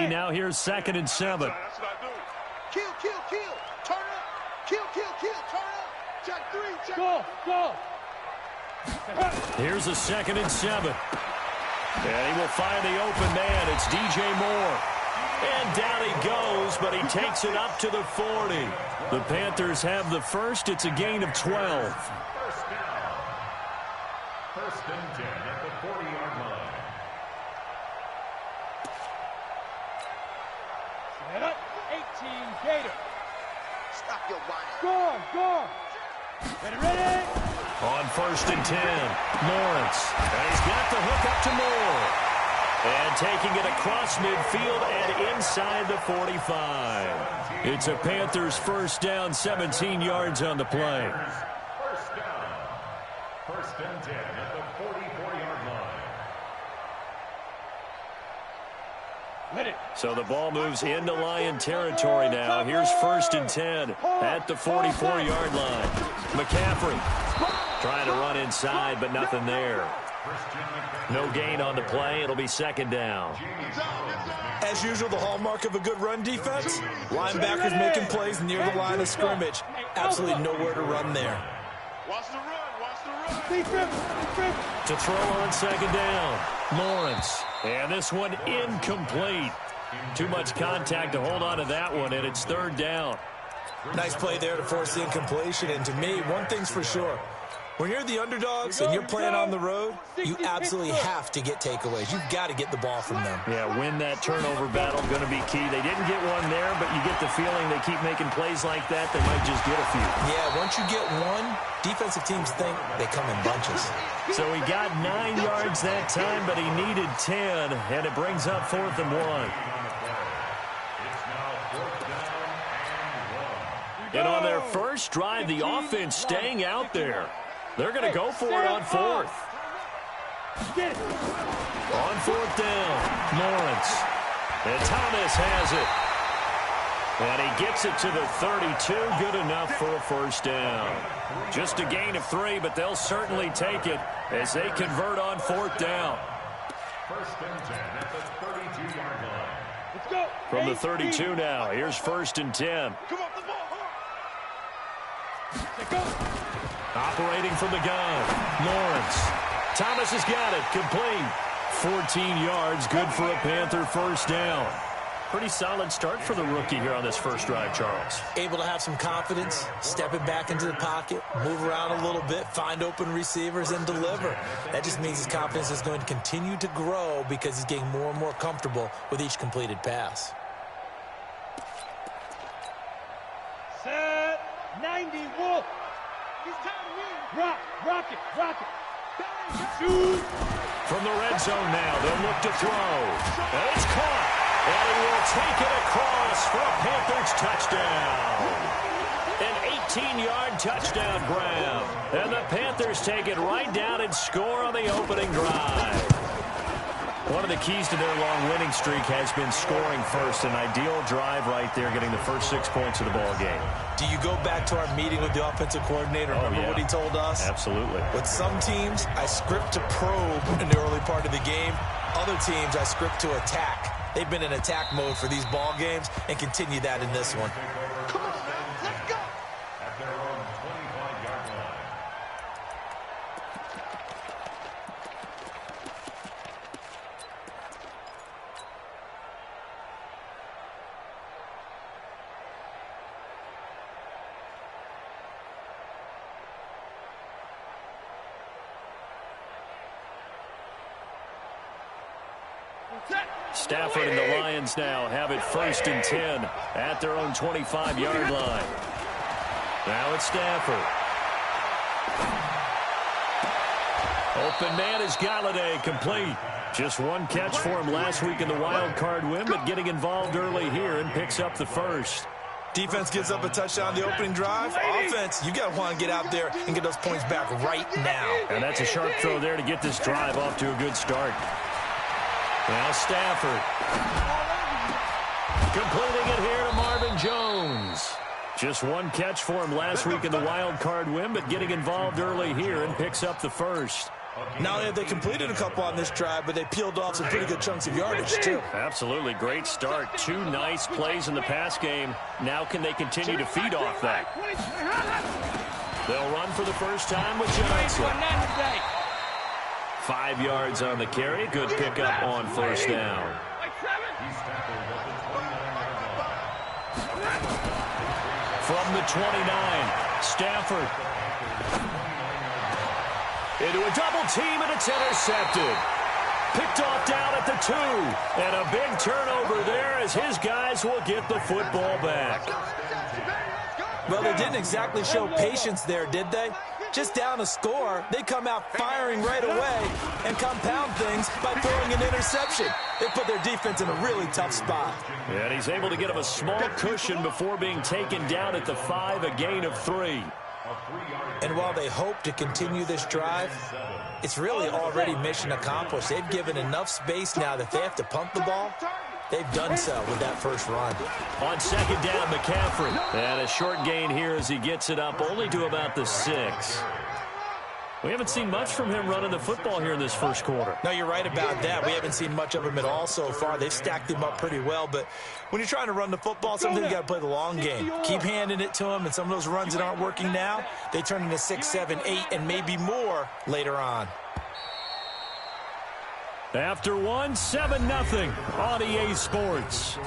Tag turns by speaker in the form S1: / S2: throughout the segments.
S1: penalty. Now here's 2nd and 7.
S2: That's what I do. Kill, kill, kill. Turn up. Kill, kill, kill. Turn up. Check 3. Check.
S3: Go.
S1: Here's a 2nd and 7. And he will find the open man. It's DJ Moore. And down he goes, but he takes it up to the 40. The Panthers have the first. It's a gain of 12.
S4: First down. 1st and 10 at the 40-yard line.
S3: Set up. 18 Gator.
S2: Stop your whining.
S3: Go. Ready.
S1: On 1st and 10, Lawrence. And he's got the hook up to Moore. And taking it across midfield and inside the 45. It's a Panthers first down, 17 yards on the play.
S4: First down. 1st and 10 at the 44-yard line.
S1: So the ball moves into Lion territory now. Here's 1st and 10 at the 44-yard line. McCaffrey trying to run inside, but nothing there. No gain on the play. It'll be 2nd down.
S5: As usual, the hallmark of a good run defense, linebackers making plays near the line of scrimmage. Absolutely nowhere to run there.
S2: Watch the run.
S1: To throw on 2nd down, Lawrence. And this one incomplete. Too much contact to hold on to that one, and it's 3rd down.
S5: Nice play there to force the incompletion. And to me, one thing's for sure. When you're the underdogs and you're playing on the road, you absolutely have to get takeaways. You've got to get the ball from them.
S1: Yeah, win that turnover battle, going to be key. They didn't get one there, but you get the feeling they keep making plays like that, they might just get a few.
S5: Yeah, once you get one, defensive teams think they come in bunches.
S1: So he got 9 yards that time, but he needed 10, and it brings up 4th and 1. And on their first drive, the offense staying out there. They're going to go for it on 4th. On 4th down, Lawrence. And Thomas has it. And he gets it to the 32. Good enough for a first down. Just a gain of 3, but they'll certainly take it as they convert on 4th down.
S4: 1st and 10 at the 32-yard line.
S3: Let's go.
S1: From the 32 now, here's 1st and 10.
S2: Come on, the ball.
S1: Operating from the gun, Lawrence. Thomas has got it, complete. 14 yards, good for a Panther first down. Pretty solid start for the rookie here on this first drive, Charles.
S5: Able to have some confidence, stepping back into the pocket, move around a little bit, find open receivers, and deliver. That just means his confidence is going to continue to grow because he's getting more and more comfortable with each completed pass.
S3: Set. 90 Wolf.
S2: He's time to win.
S3: Rock it. Shoot.
S1: From the red zone now, they'll look to throw. And it's caught. And he will take it across for a Panthers touchdown. An 18-yard touchdown grab. And the Panthers take it right down and score on the opening drive. One of the keys to their long winning streak has been scoring first. An ideal drive right there, getting the first 6 points of the ball game.
S5: Do you go back to our meeting with the offensive coordinator? Remember what he told us?
S1: Absolutely.
S5: With some teams, I script to probe in the early part of the game. Other teams, I script to attack. They've been in attack mode for these ball games and continue that in this one.
S2: Come on, man. Let's go.
S4: At their own 25-yard line.
S1: Stafford and the Lions now have it 1st and 10 at their own 25-yard line. Now it's Stafford. Open man is Galladay, complete. Just one catch for him last week in the wild card win, but getting involved early here and picks up the first.
S5: Defense gives up a touchdown the opening drive. Offense, you got to want to get out there and get those points back right now.
S1: And that's a sharp throw there to get this drive off to a good start. Now Stafford. Completing it here to Marvin Jones. Just one catch for him last week in the wild card win, but getting involved early here and picks up the first.
S5: Not only have they completed a couple on this drive, but they peeled off some pretty good chunks of yardage, too.
S1: Absolutely. Great start. 2 nice plays in the pass game. Now can they continue to feed off that? They'll run for the first time with Johnson. 5 yards on the carry. Good pickup on first down. From the 29, Stafford. Into a double team, and it's intercepted. Picked off down at the 2. And a big turnover there as his guys will get the football back.
S5: Well, they didn't exactly show patience there, did they? Just down a score, they come out firing right away and compound things by throwing an interception. They put their defense in a really tough spot.
S1: And he's able to get him a small cushion before being taken down at the 5, a gain of 3.
S5: And while they hope to continue this drive, it's really already mission accomplished. They've given enough space now that they have to pump the ball. They've done so with that first run.
S1: On second down, McCaffrey. And a short gain here as he gets it up only to about the 6. We haven't seen much from him running the football here in this first quarter.
S5: No, you're right about that. We haven't seen much of him at all so far. They've stacked him up pretty well, but when you're trying to run the football, sometimes you got to play the long game. Keep handing it to him, and some of those runs that aren't working now, they turn into 6, 7, 8, and maybe more later on.
S1: After 1, 7-0 on EA Sports.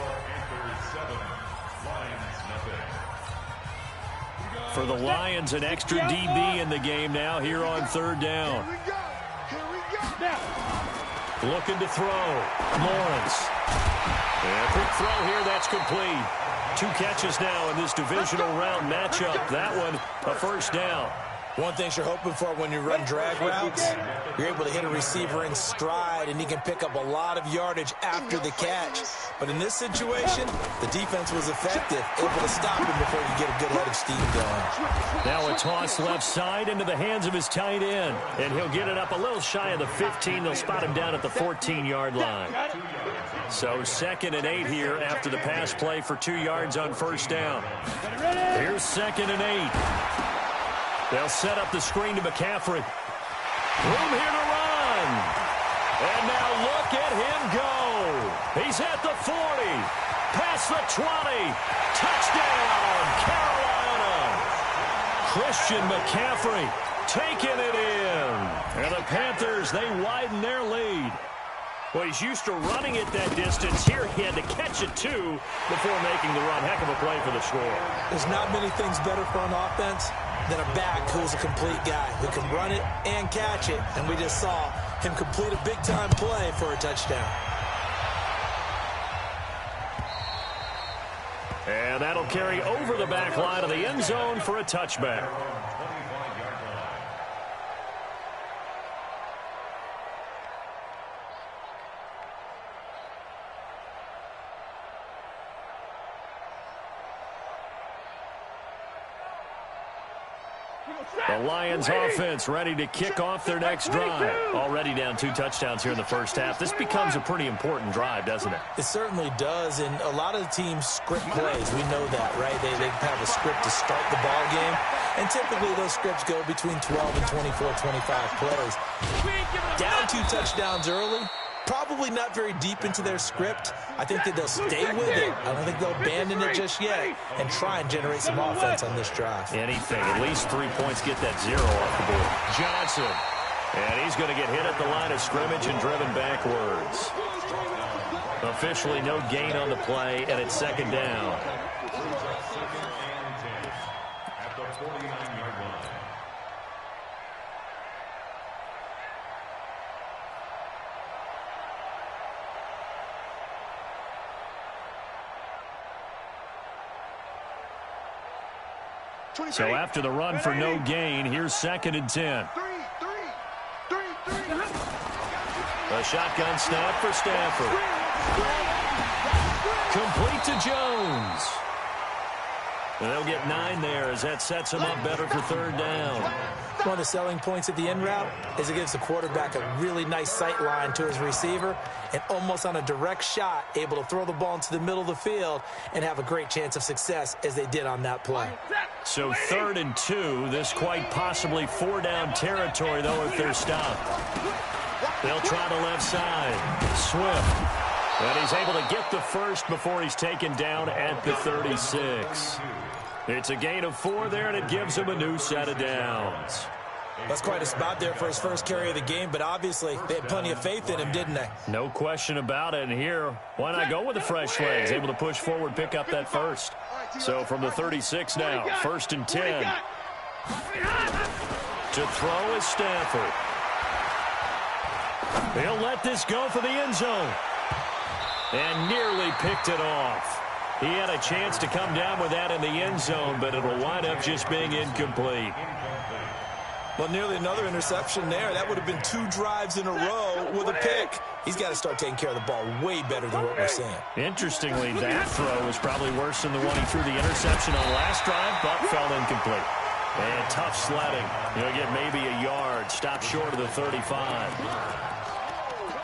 S1: For the Lions, an extra DB in the game now here on third down. Looking to throw. Lawrence. And a quick throw here, that's complete. 2 catches now in this divisional round matchup. That one, a first down.
S5: One thing you're hoping for when you run drag routes, you're able to hit a receiver in stride, and he can pick up a lot of yardage after the catch. But in this situation, the defense was effective, able to stop him before you get a good head of steam going.
S1: Now a toss left side into the hands of his tight end, and he'll get it up a little shy of the 15. They'll spot him down at the 14-yard line. So 2nd and 8 here after the pass play for 2 yards on first down. Here's 2nd and 8. They'll set up the screen to McCaffrey. Room here to run. And now look at him go. He's at the 40. Past the 20. Touchdown, Carolina. Christian McCaffrey taking it in. And the Panthers, they widen their lead. Well, he's used to running it that distance. Here he had to catch it, too, before making the run. Heck of a play for the score.
S5: There's not many things better for an offense than a back who's a complete guy who can run it and catch it. And we just saw him complete a big-time play for a touchdown.
S1: And that'll carry over the back line of the end zone for a touchback. The Lions offense ready to kick off their next drive. Already down 2 touchdowns here in the first half. This becomes a pretty important drive, doesn't it?
S5: It certainly does, and a lot of the teams script plays. We know that, right? They have a script to start the ball game, and typically those scripts go between 12 and 24, 25 plays. Down 2 touchdowns early. Probably not very deep into their script. I think that they'll stay with it. I don't think they'll abandon it just yet and try and generate some offense on this drive.
S1: Anything. At least 3 points, get that 0 off the board. Johnson. And he's going to get hit at the line of scrimmage and driven backwards. Officially no gain on the play, and it's 2nd down.
S4: At the 49-yard line.
S1: So after the run for no gain, here's 2nd and 10. A shotgun snap for Stafford. Complete to Jones. And they'll get 9 there as that sets him up better for 3rd down.
S5: One of the selling points of the in route is it gives the quarterback a really nice sight line to his receiver and almost on a direct shot able to throw the ball into the middle of the field and have a great chance of success as they did on that play.
S1: So 3rd and 2. This quite possibly 4-down territory, though, if they're stopped. They'll try the left side. Swift. And he's able to get the first before he's taken down at the 36. It's a gain of 4 there, and it gives him a new set of downs.
S5: That's quite a spot there for his first carry of the game, but obviously they had plenty of faith in him, didn't they?
S1: No question about it. And here, why not go with the fresh legs? Able to push forward, pick up that first. So from the 36 now, 1st and 10. To throw is Stafford. He'll let this go for the end zone. And nearly picked it off. He had a chance to come down with that in the end zone, but it'll wind up just being incomplete.
S5: Well, nearly another interception there. That would have been 2 drives in a row with a pick. He's got to start taking care of the ball way better than what we're seeing.
S1: Interestingly, that throw was probably worse than the one he threw the interception on last drive, but fell incomplete. And tough sledding. He'll get maybe a yard. Stop short of the 35.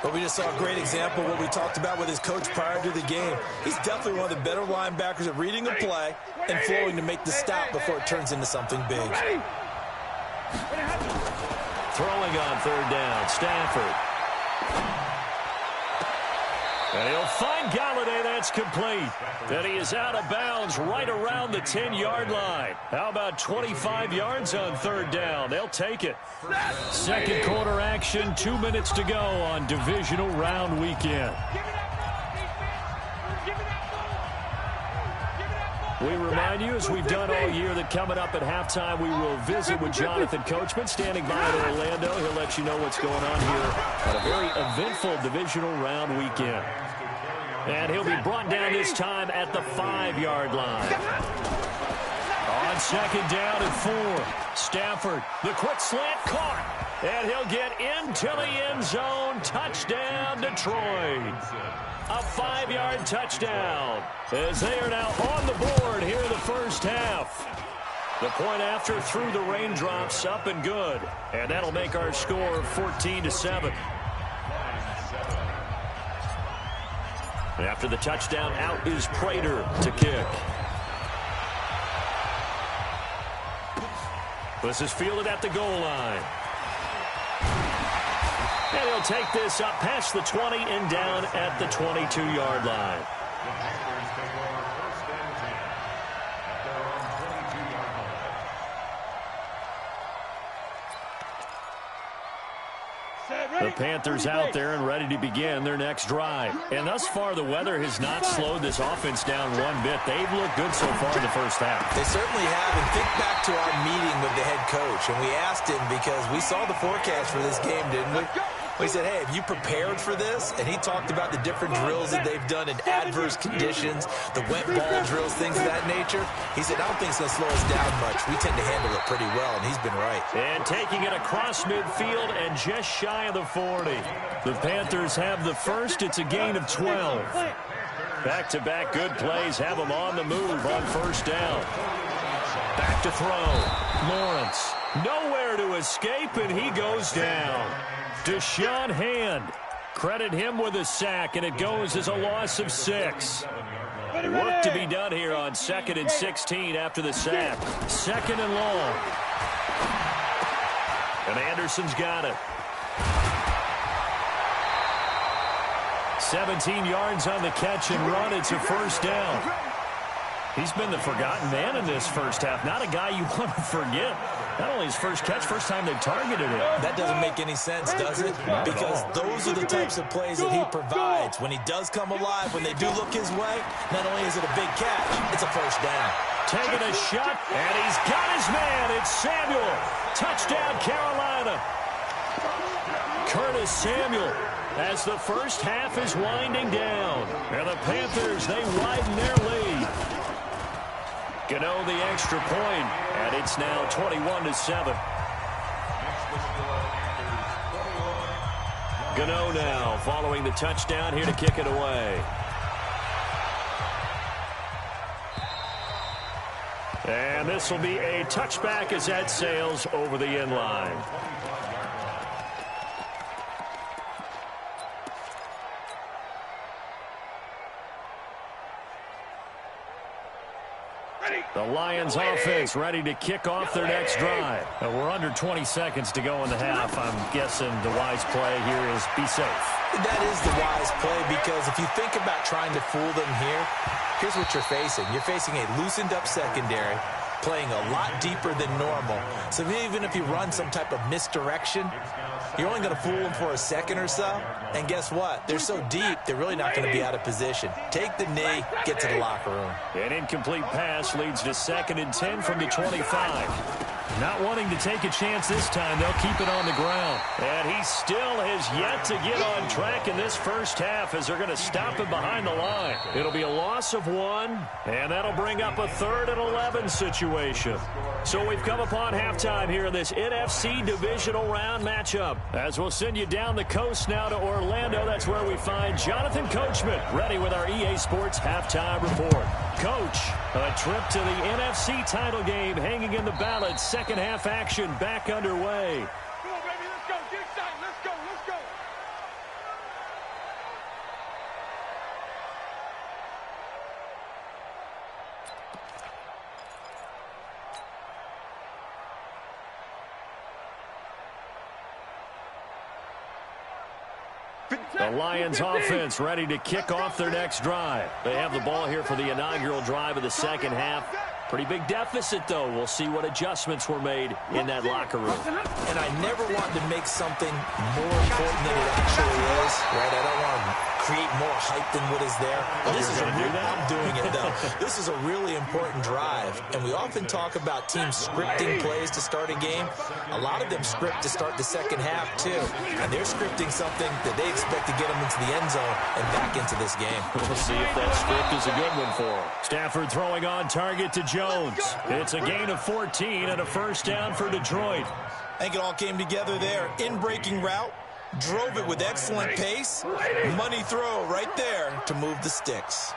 S5: But we just saw a great example of what we talked about with his coach prior to the game. He's definitely one of the better linebackers at reading a play and flowing to make the stop before it turns into something big.
S1: Throwing on 3rd down, Stafford. And he'll find Galladay. That's complete. And he is out of bounds right around the 10-yard line. How about 25 yards on 3rd down? They'll take it. Second quarter action, 2 minutes to go on divisional round weekend. We remind you, as we've done all year, that coming up at halftime, we will visit with Jonathan Coachman standing by in Orlando. He'll let you know what's going on here on a very eventful divisional round weekend. And he'll be brought down this time at the 5-yard line. On 2nd down and 4, Stafford, the quick slant caught. And he'll get into the end zone. Touchdown, Detroit. A 5-yard touchdown as they are now on the board here in the first half. The point after through the raindrops, up and good. And that'll make our score 14-7. After the touchdown, out is Prater to kick. This is fielded at the goal line. And he'll take this up past the 20 and down at the 22-yard line. The Panthers out there and ready to begin their next drive. And thus far, the weather has not slowed this offense down one bit. They've looked good so far in the first half.
S5: They certainly have. And think back to our meeting with the head coach. And we asked him because we saw the forecast for this game, didn't we? We said, hey, have you prepared for this? And he talked about the different drills that they've done in adverse conditions, the wet ball drills, things of that nature. He said, I don't think it's going to slow us down much. We tend to handle it pretty well, and he's been right.
S1: And taking it across midfield and just shy of the 40. The Panthers have the first. It's a gain of 12. Back-to-back good plays have them on the move on 1st down. Back to throw. Lawrence. Nowhere to escape, and he goes down. Deshaun Hand. Credit him with a sack, and it goes as a loss of 6. Work to be done here on 2nd and 16 after the sack. 2nd and long. And Anderson's got it. 17 yards on the catch and run. It's a 1st down. He's been the forgotten man in this first half. Not a guy you want to forget. Not only his first catch, first time they've targeted him.
S5: That doesn't make any sense, does it? Because those are the types of plays that he provides. When he does come alive, when they do look his way, not only is it a big catch, it's a 1st down.
S1: Taking a shot, and he's got his man. It's Samuel. Touchdown, Carolina. Curtis Samuel, as the first half is winding down. And the Panthers, they widen their lead. Gano the extra point, and it's now 21-7. Gano now following the touchdown here to kick it away. And this will be a touchback as that sails over the end line. The Lions offense ready to kick off their next drive. We're under 20 seconds to go in the half. I'm guessing the wise play here is be safe.
S5: That is the wise play, because if you think about trying to fool them here, here's what you're facing. You're facing a loosened up secondary, playing a lot deeper than normal. So even if you run some type of misdirection, you're only going to fool them for a second or so. And guess what? They're so deep, they're really not going to be out of position. Take the knee, get to the locker room.
S1: An incomplete pass leads to 2nd and 10 from the 25. Not wanting to take a chance this time, they'll keep it on the ground. And he still has yet to get on track in this first half as they're going to stop him behind the line. It'll be a loss of 1, and that'll bring up a 3rd and 11 situation. So we've come upon halftime here in this NFC divisional round matchup. As we'll send you down the coast now to Orlando, that's where we find Jonathan Coachman ready with our EA Sports halftime report. Coach, a trip to the NFC title game hanging in the balance. Second half action back underway.
S3: Come on, baby, let's go. Get excited. Let's go. Let's go.
S1: The Lions offense ready to kick off their next drive. They have the ball here for the inaugural drive of the second half. Pretty big deficit, though. We'll see what adjustments were made in that locker room.
S5: And I never want to make something more important than it actually is, right? I don't want to create more hype than what is there. But this is I'm doing it, though. This is a really important drive. And we often talk about teams scripting plays to start a game. A lot of them script to start the second half, too. And they're scripting something that they expect to get them into the end zone and back into this game.
S1: We'll see if that script is a good one for them. Stafford throwing on target to Jones. It's a gain of 14 and a first down for Detroit.
S5: I think it all came together there. In-breaking route. Drove it with excellent pace. Money throw right there to move the sticks.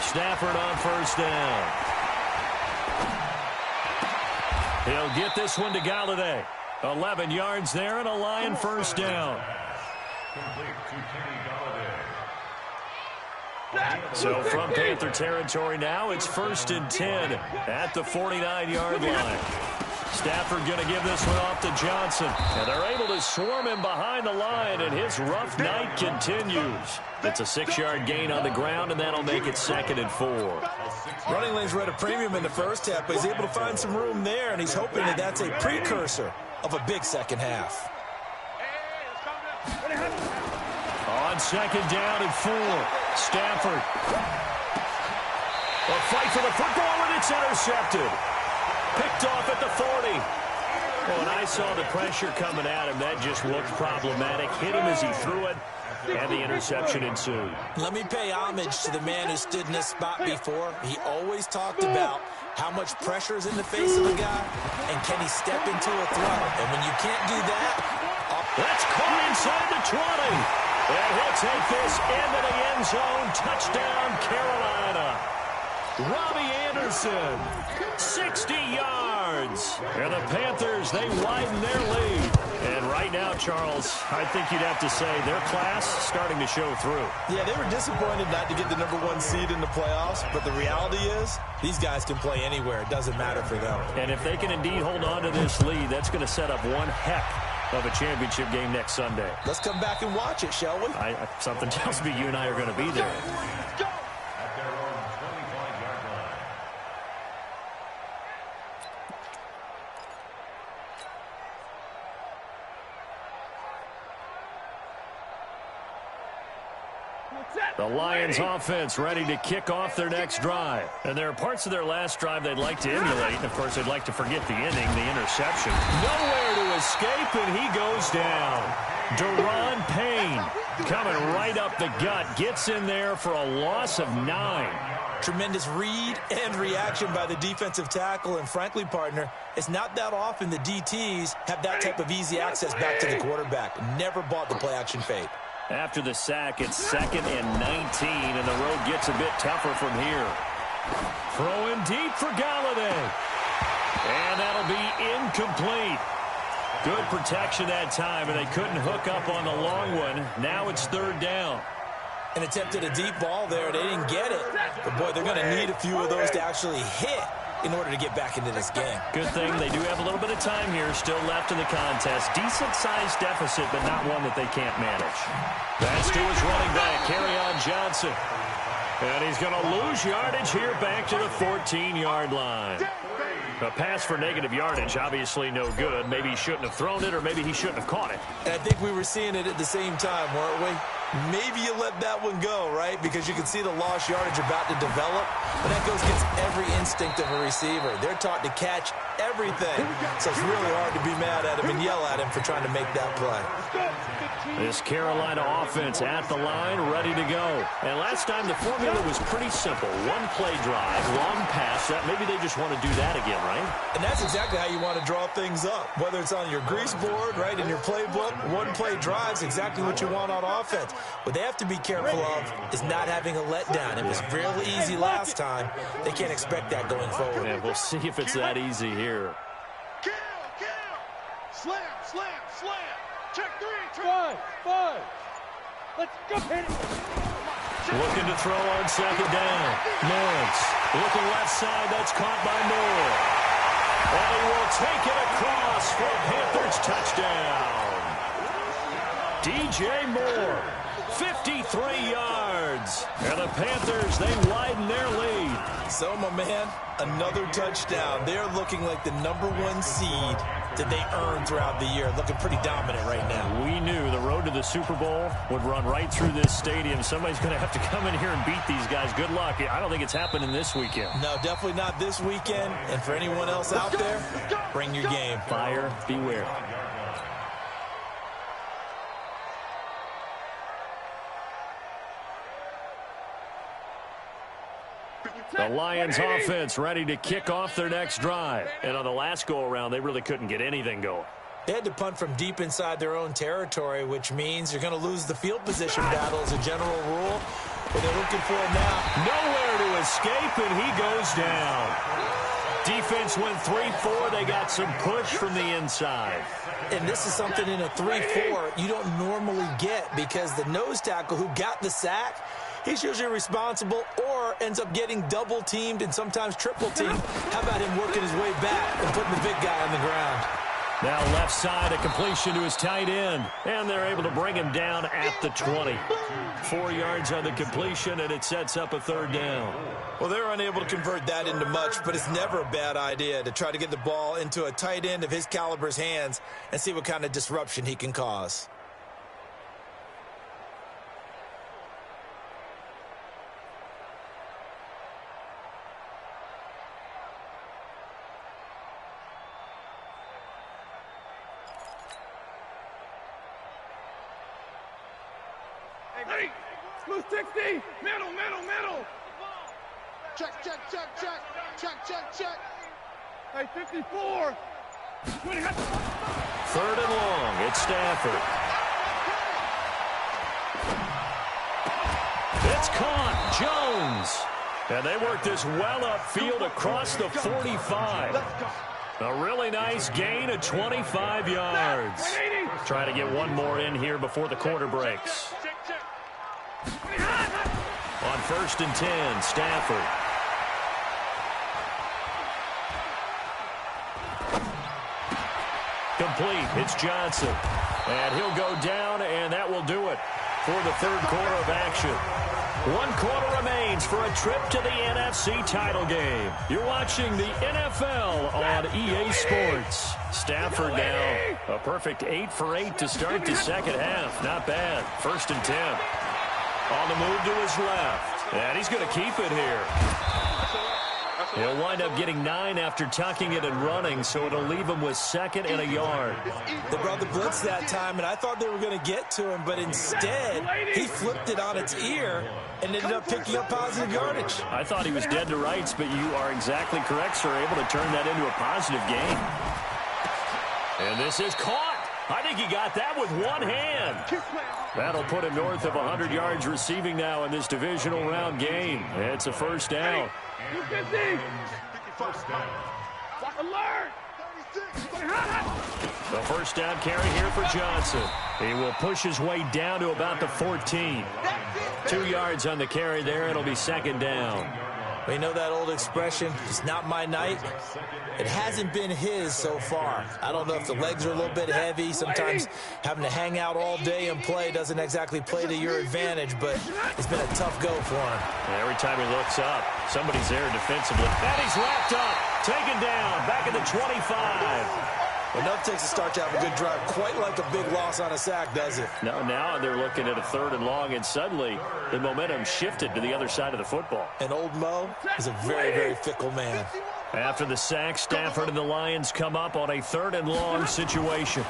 S1: Stafford on first down. He'll get this one to Galladay. 11 yards there and a Lion first down.
S4: Complete to Kenny Galladay.
S1: So from Panther territory now, it's 1st and 10 at the 49-yard line. Stafford going to give this one off to Johnson. And they're able to swarm him behind the line, and his rough night continues. It's a 6-yard gain on the ground, and that'll make it 2nd and 4.
S5: Running lanes were at a premium in the first half, but he's able to find some room there, and he's hoping that that's a precursor of a big second half.
S1: On 2nd down and 4, Stafford. A fight for the football, and it's intercepted. Picked off at the 40. When I saw the pressure coming at him, that just looked problematic. Hit him as he threw it, and the interception ensued.
S5: Let me pay homage to the man who stood in this spot before. He always talked about how much pressure is in the face of a guy, and can he step into a throw. And when you can't do that,
S1: that's caught inside the 20. And he'll take this into the end zone. Touchdown, Carolina. Robbie Anderson, 60 yards. And the Panthers, they widen their lead. And right now, Charles, I think you'd have to say their class starting to show through.
S5: Yeah, they were disappointed not to get the #1 seed in the playoffs, but the reality is these guys can play anywhere. It doesn't matter for them.
S1: And if they can indeed hold on to this lead, that's going to set up one heck of a championship game next Sunday.
S5: Let's come back and watch it, shall we?
S1: Something tells me you and I are going to be there.
S4: At their own 25-yard line.
S1: The Lions offense ready to kick off their next drive. And there are parts of their last drive they'd like to emulate. And, of course, they'd like to forget the inning, the interception. Nowhere to escape, and he goes down. Deron Payne coming right up the gut. Gets in there for a loss of 9.
S5: Tremendous read and reaction by the defensive tackle. And, frankly, partner, it's not that often the DTs have that type of easy access back to the quarterback. Never bought the play-action fade.
S1: After the sack, it's 2nd and 19, and the road gets a bit tougher from here. Throw in deep for Galladay. And that'll be incomplete. Good protection that time, and they couldn't hook up on the long one. Now it's third down.
S5: And attempted a deep ball there. They didn't get it. But, boy, they're going to need a few of those to actually hit in order to get back into this game.
S1: Good thing they do have a little bit of time here still left in the contest. Decent-sized deficit, but not one that they can't manage. That's to his running back, Kerryon Johnson. And he's going to lose yardage here back to the 14-yard line. A pass for negative yardage, obviously no good. Maybe he shouldn't have thrown it, or maybe he shouldn't have caught it.
S5: And I think we were seeing it at the same time, weren't we? Maybe you let that one go, right? Because you can see the lost yardage about to develop. But that goes against every instinct of a receiver. They're taught to catch everything. So it's really hard to be mad at him and yell at him for trying to make that play.
S1: This Carolina offense at the line, ready to go. And last time the formula was pretty simple. One play drive, long pass. Maybe they just want to do that again, right?
S5: And that's exactly how you want to draw things up. Whether it's on your grease board, right, in your playbook, one play drive's exactly what you want on offense. What they have to be careful of is not having a letdown. It was real easy last time. They can't expect that going forward.
S1: Yeah, we'll see if it's that easy here.
S2: Kill. Slam. Check 3.
S3: Five. Let's go. Hit it.
S1: Looking to throw on second down. Lawrence looking left side. That's caught by Moore. And he will take it across for a Panthers touchdown. DJ Moore, 53 yards. And the Panthers, they widen their lead.
S5: So, my man, another touchdown. They're looking like the #1 seed that they earned throughout the year. Looking pretty dominant right now.
S1: We knew the road to the Super Bowl would run right through this stadium. Somebody's going to have to come in here and beat these guys. Good luck. I don't think it's happening this weekend.
S5: No, definitely not this weekend. And for anyone else out there, bring your game.
S1: Buyer beware. The Lions offense ready to kick off their next drive. And on the last go-around, they really couldn't get anything going.
S5: They had to punt from deep inside their own territory, which means you're going to lose the field position battle as a general rule. But they're looking for it now.
S1: Nowhere to escape, and he goes down. Defense went 3-4. They got some push from the inside.
S5: And this is something in a 3-4 you don't normally get because the nose tackle who got the sack, he's usually responsible or ends up getting double-teamed and sometimes triple-teamed. How about him working his way back and putting the big guy on the ground?
S1: Now left side, a completion to his tight end. And they're able to bring him down at the 20. 4 yards on the completion, and it sets up a third down.
S5: Well, they're unable to convert that into much, but it's never a bad idea to try to get the ball into a tight end of his caliber's hands and see what kind of disruption he can cause.
S3: Hey, blue 60. Middle. Check. Hey, 54.
S1: Third and long. It's Stafford. It's caught. Jones. And they work this well upfield across the 45. A really nice gain of 25 yards. Trying to get one more in here before the quarter breaks. On 1st and 10, Stafford. Complete. It's Johnson. And he'll go down, and that will do it for the third quarter of action. 1 quarter remains for a trip to the NFC title game. You're watching the NFL on EA Sports. Stafford now a perfect 8 for 8 to start the second half. Not bad. 1st and 10. On the move to his left. And he's going to keep it here. He'll wind up getting 9 after tucking it and running, so it'll leave him with 2nd and a yard.
S5: They brought the blitz that time, and I thought they were going to get to him, but instead, he flipped it on its ear and ended up picking up positive yardage.
S1: I thought he was dead to rights, but you are exactly correct, sir. Able to turn that into a positive gain. And this is caught. I think he got that with one hand. That'll put him north of 100 yards receiving now in this divisional round game. It's a first down.
S3: 250.
S4: First down.
S3: Block alert.
S2: 36.
S1: The first down carry here for Johnson. He will push his way down to about the 14. 2 yards on the carry there. It'll be second down.
S5: We know that old expression, it's not my night. It hasn't been his so far. I don't know if the legs are a little bit heavy. Sometimes having to hang out all day and play doesn't exactly play to your advantage, but it's been a tough go for him.
S1: And every time he looks up, somebody's there defensively. And he's wrapped up, taken down, back at the 25.
S5: Enough takes a start to have a good drive, quite like a big loss on a sack, does it?
S1: Now they're looking at a 3rd and long, and suddenly the momentum shifted to the other side of the football.
S5: And old Mo is a very, very fickle man.
S1: After the sack, Stafford and the Lions come up on a 3rd and long situation.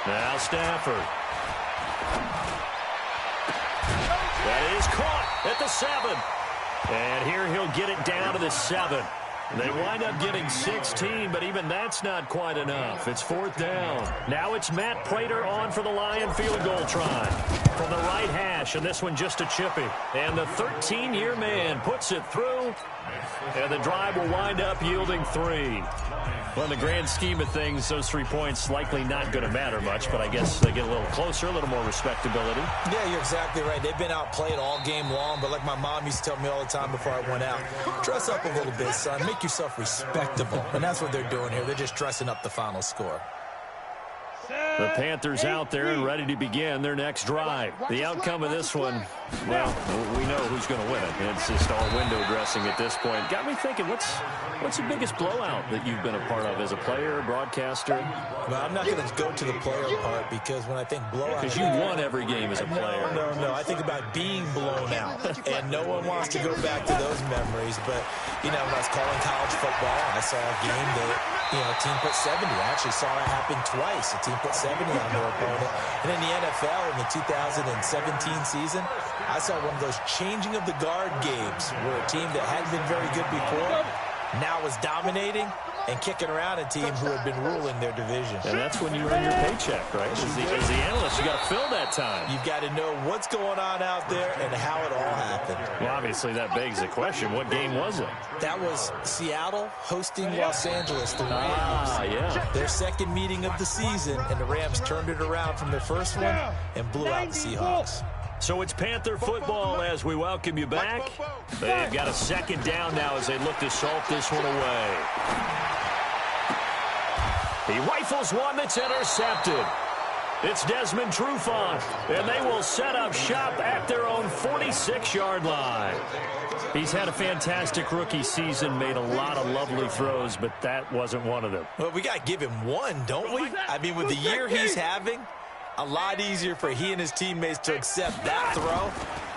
S1: Now Stafford. That is caught at the 7. And here he'll get it down to the 7. They wind up getting 16, but even that's not quite enough. It's 4th down. Now it's Matt Prater on for the Lion field goal try. From the right hash, and this one just a chippy. And the 13-year man puts it through, and the drive will wind up yielding 3. Well, in the grand scheme of things, those 3 points likely not going to matter much, but I guess they get a little closer, a little more respectability.
S5: Yeah, you're exactly right. They've been outplayed all game long, but like my mom used to tell me all the time before I went out, dress up a little bit, son. Make yourself respectable. And that's what they're doing here. They're just dressing up the final score.
S1: The Panthers out there and ready to begin their next drive. The outcome of this one, well, we know who's going to win it. It's just all window dressing at this point. Got me thinking, what's the biggest blowout that you've been a part of as a player, broadcaster?
S5: Well, I'm not going to go to the player part because when I think blowout...
S1: Because you won every game as a player.
S5: No. I think about being blown out. And no one wants to go back to those memories. But, you know, when I was calling college football, I saw a game that... a team put 70. I actually saw it happen twice. A team put 70 on their opponent. And in the NFL, in the 2017 season, I saw one of those changing of the guard games where a team that hadn't been very good before now was dominating and kicking around a team who had been ruling their division.
S1: And that's when you earn your paycheck, right? As the analyst, you got to fill that time.
S5: You've got to know what's going on out there and how it all happened.
S1: Well, obviously, that begs the question, what game was it?
S5: That was Seattle hosting Los Angeles, the Rams.
S1: Yeah.
S5: Their second meeting of the season, and the Rams turned it around from their first one and blew out the Seahawks.
S1: So it's Panther football as we welcome you back. They've got a second down now as they look to salt this one away. He rifles one that's intercepted. It's Desmond Trufant, and they will set up shop at their own 46-yard line. He's had a fantastic rookie season, made a lot of lovely throws, but that wasn't one of them.
S5: Well, we got to give him one, don't we? I mean, with the year he's having, a lot easier for he and his teammates to accept that throw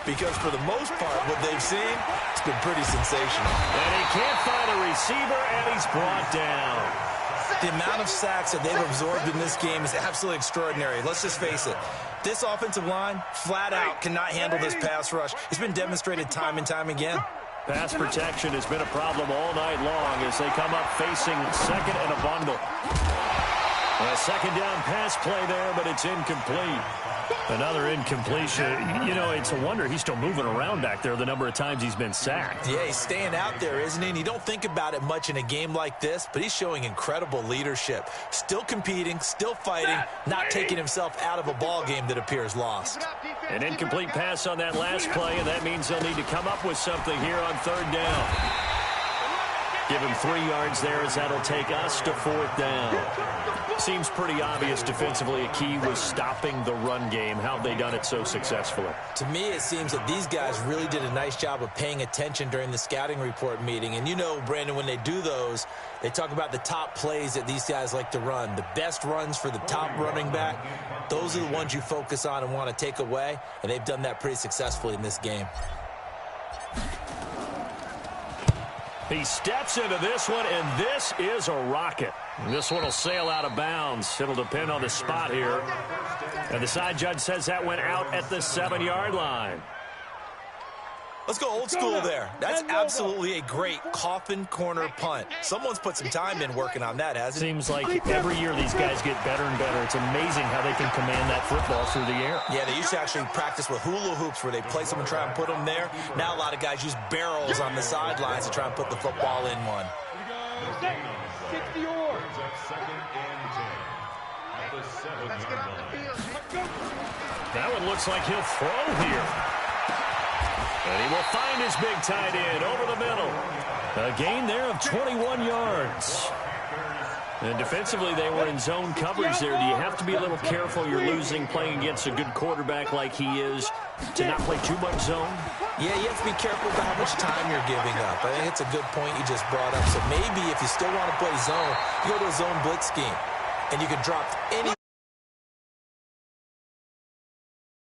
S5: because for the most part, what they've seen, it's been pretty sensational.
S1: And he can't find a receiver, and he's brought down.
S5: The amount of sacks that they've absorbed in this game is absolutely extraordinary. Let's just face it. This offensive line, flat out, cannot handle this pass rush. It's been demonstrated time and time again.
S1: Pass protection has been a problem all night long as they come up facing second and a bundle. A second down pass play there, but it's incomplete. Another incompletion. You know, it's a wonder he's still moving around back there the number of times he's been sacked.
S5: Yeah, he's staying out there, isn't he? And you don't think about it much in a game like this, but he's showing incredible leadership. Still competing, still fighting, not taking himself out of a ball game that appears lost.
S1: An incomplete pass on that last play, and that means they'll need to come up with something here on third down. Give him 3 yards there as that'll take us to fourth down. Seems pretty obvious defensively a key was stopping the run game. How have they done it so successfully?
S5: To me, it seems that these guys really did a nice job of paying attention during the scouting report meeting. And you know, Brandon, when they do those, they talk about the top plays that these guys like to run. The best runs for the top running back, those are the ones you focus on and want to take away. And they've done that pretty successfully in this game.
S1: He steps into this one, and this is a rocket. This one will sail out of bounds. It'll depend on the spot here. And the side judge says that went out at the 7-yard line.
S5: Let's go old school there. That's absolutely a great coffin corner punt. Someone's put some time in working on that, hasn't it?
S1: Seems like every year these guys get better and better. It's amazing how they can command that football through the air.
S5: Yeah, they used to actually practice with hula hoops where they place them and try and put them there. Now a lot of guys use barrels on the sidelines to try and put the football in one.
S3: 60 yards.
S4: Second and 10 at the 7-yard line.
S1: Now it looks like he'll throw here. And he will find his big tight end over the middle. A gain there of 21 yards. And defensively, they were in zone coverage there. Do you have to be a little careful? You're losing playing against a good quarterback like he is to not play too much zone?
S5: Yeah, you have to be careful about how much time you're giving up. I think it's a good point you just brought up. So maybe if you still want to play zone, you go to a zone blitz scheme, and you can drop any